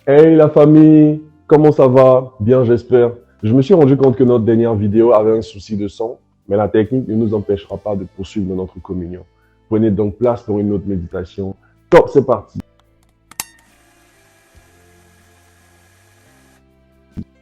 Hey la famille, comment ça va? Bien, j'espère. Je me suis rendu compte que notre dernière vidéo avait un souci de son, mais la technique ne nous empêchera pas de poursuivre dans notre communion. Prenez donc place pour une autre méditation. Top, c'est parti.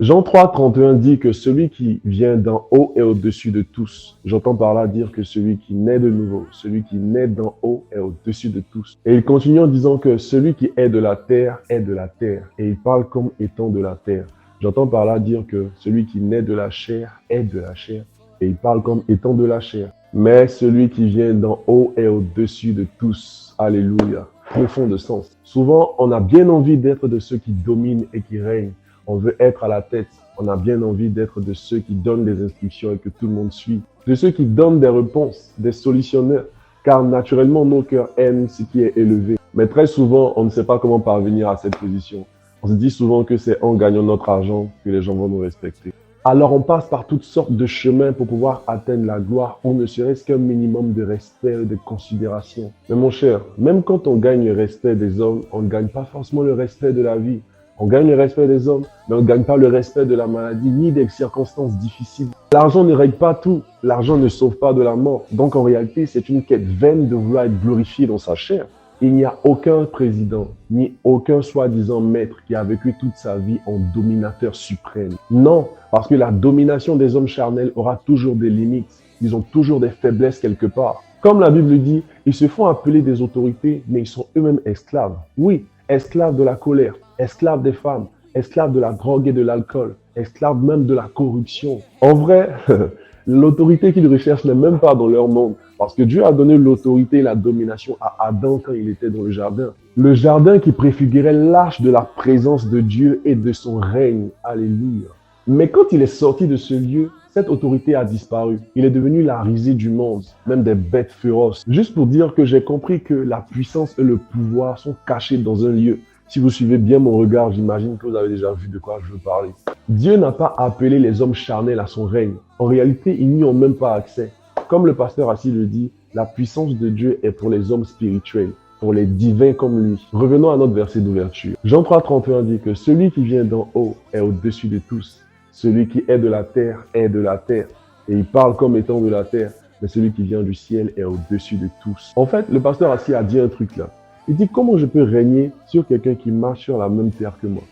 Jean 3, 31 dit que celui qui vient d'en haut est au-dessus de tous. J'entends par là dire que celui qui naît de nouveau, celui qui naît d'en haut est au-dessus de tous. Et il continue en disant que celui qui est de la terre est de la terre. Et il parle comme étant de la terre. J'entends par là dire que celui qui naît de la chair est de la chair. Et il parle comme étant de la chair. Mais celui qui vient d'en haut est au-dessus de tous. Alléluia. Profond de sens. Souvent, on a bien envie d'être de ceux qui dominent et qui règnent. On veut être à la tête. On a bien envie d'être de ceux qui donnent des instructions et que tout le monde suit. De ceux qui donnent des réponses, des solutionneurs. Car naturellement, nos cœurs aiment ce qui est élevé. Mais très souvent, on ne sait pas comment parvenir à cette position. On se dit souvent que c'est en gagnant notre argent que les gens vont nous respecter. Alors on passe par toutes sortes de chemins pour pouvoir atteindre la gloire ou ne serait-ce qu'un minimum de respect et de considération. Mais mon cher, même quand on gagne le respect des hommes, on ne gagne pas forcément le respect de la vie. On gagne le respect des hommes, mais on ne gagne pas le respect de la maladie, ni des circonstances difficiles. L'argent ne règle pas tout. L'argent ne sauve pas de la mort. Donc en réalité, c'est une quête vaine de vouloir être glorifié dans sa chair. Il n'y a aucun président, ni aucun soi-disant maître qui a vécu toute sa vie en dominateur suprême. Non, parce que la domination des hommes charnels aura toujours des limites. Ils ont toujours des faiblesses quelque part. Comme la Bible dit, ils se font appeler des autorités, mais ils sont eux-mêmes esclaves. Oui, esclaves de la colère, esclaves des femmes, esclaves de la drogue et de l'alcool, esclaves même de la corruption. En vrai, l'autorité qu'ils recherchent n'est même pas dans leur monde. Parce que Dieu a donné l'autorité et la domination à Adam quand il était dans le jardin. Le jardin qui préfigurait l'arche de la présence de Dieu et de son règne. Alléluia. Mais quand il est sorti de ce lieu, cette autorité a disparu. Il est devenu la risée du monde, même des bêtes féroces. Juste pour dire que j'ai compris que la puissance et le pouvoir sont cachés dans un lieu. Si vous suivez bien mon regard, j'imagine que vous avez déjà vu de quoi je veux parler. Dieu n'a pas appelé les hommes charnels à son règne. En réalité, ils n'y ont même pas accès. Comme le pasteur Assis le dit, la puissance de Dieu est pour les hommes spirituels, pour les divins comme lui. Revenons à notre verset d'ouverture. Jean 3, 31 dit que celui qui vient d'en haut est au-dessus de tous. Celui qui est de la terre est de la terre. Et il parle comme étant de la terre, mais celui qui vient du ciel est au-dessus de tous. En fait, le pasteur Assis a dit un truc là. Il dit comment je peux régner sur quelqu'un qui marche sur la même terre que moi?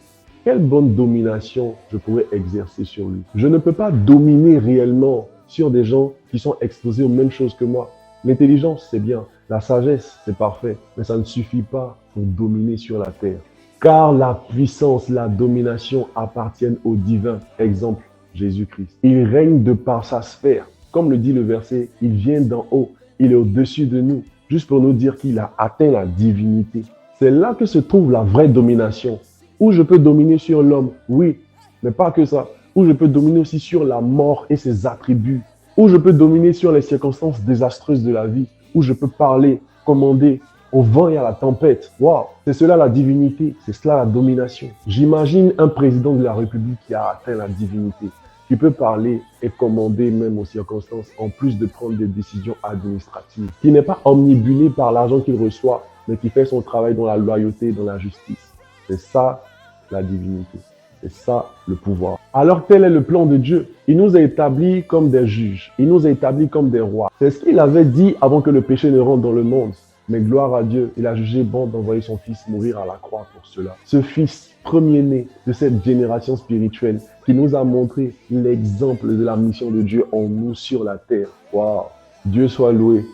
Quelle bonne domination je pourrais exercer sur lui? Je ne peux pas dominer réellement sur des gens qui sont exposés aux mêmes choses que moi. L'intelligence, c'est bien. La sagesse, c'est parfait. Mais ça ne suffit pas pour dominer sur la terre. Car la puissance, la domination appartiennent au divin. Exemple, Jésus-Christ. Il règne de par sa sphère. Comme le dit le verset, il vient d'en haut. Il est au-dessus de nous. Juste pour nous dire qu'il a atteint la divinité. C'est là que se trouve la vraie domination. Où je peux dominer sur l'homme, oui, mais pas que ça. Où je peux dominer aussi sur la mort et ses attributs. Où je peux dominer sur les circonstances désastreuses de la vie. Où je peux parler, commander au vent et à la tempête. Waouh, c'est cela la divinité, c'est cela la domination. J'imagine un président de la République qui a atteint la divinité, qui peut parler et commander même aux circonstances, en plus de prendre des décisions administratives, qui n'est pas omnibulé par l'argent qu'il reçoit, mais qui fait son travail dans la loyauté et dans la justice. C'est ça la divinité. C'est ça le pouvoir. Alors tel est le plan de Dieu. Il nous a établis comme des juges. Il nous a établis comme des rois. C'est ce qu'il avait dit avant que le péché ne rentre dans le monde. Mais gloire à Dieu, il a jugé bon d'envoyer son fils mourir à la croix pour cela. Ce fils premier-né de cette génération spirituelle qui nous a montré l'exemple de la mission de Dieu en nous sur la terre. Waouh! Dieu soit loué.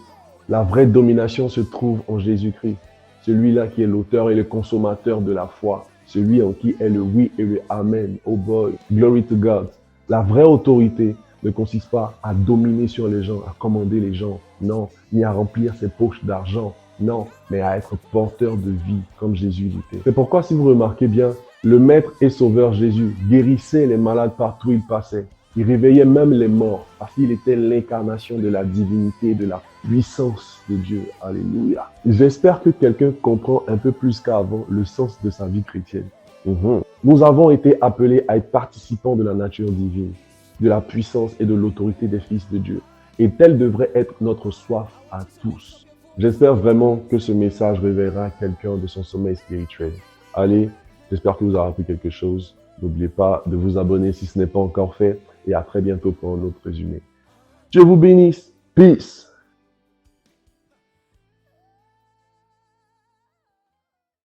La vraie domination se trouve en Jésus-Christ. Celui-là qui est l'auteur et le consommateur de la foi. Celui en qui est le oui et le amen. Oh boy, glory to God. La vraie autorité ne consiste pas à dominer sur les gens, à commander les gens. Non, ni à remplir ses poches d'argent. Non, mais à être porteur de vie, comme Jésus l'était. C'est pourquoi, si vous remarquez bien, le Maître et Sauveur Jésus guérissait les malades partout où il passait. Il réveillait même les morts, parce qu'il était l'incarnation de la divinité et de la puissance de Dieu. Alléluia. J'espère que quelqu'un comprend un peu plus qu'avant le sens de sa vie chrétienne. Nous avons été appelés à être participants de la nature divine, de la puissance et de l'autorité des fils de Dieu. Et telle devrait être notre soif à tous. J'espère vraiment que ce message réveillera quelqu'un de son sommeil spirituel. Allez, J'espère que vous aurez appris quelque chose. N'oubliez pas de vous abonner si ce n'est pas encore fait. Et à très bientôt pour un autre résumé. Dieu vous bénisse. Peace.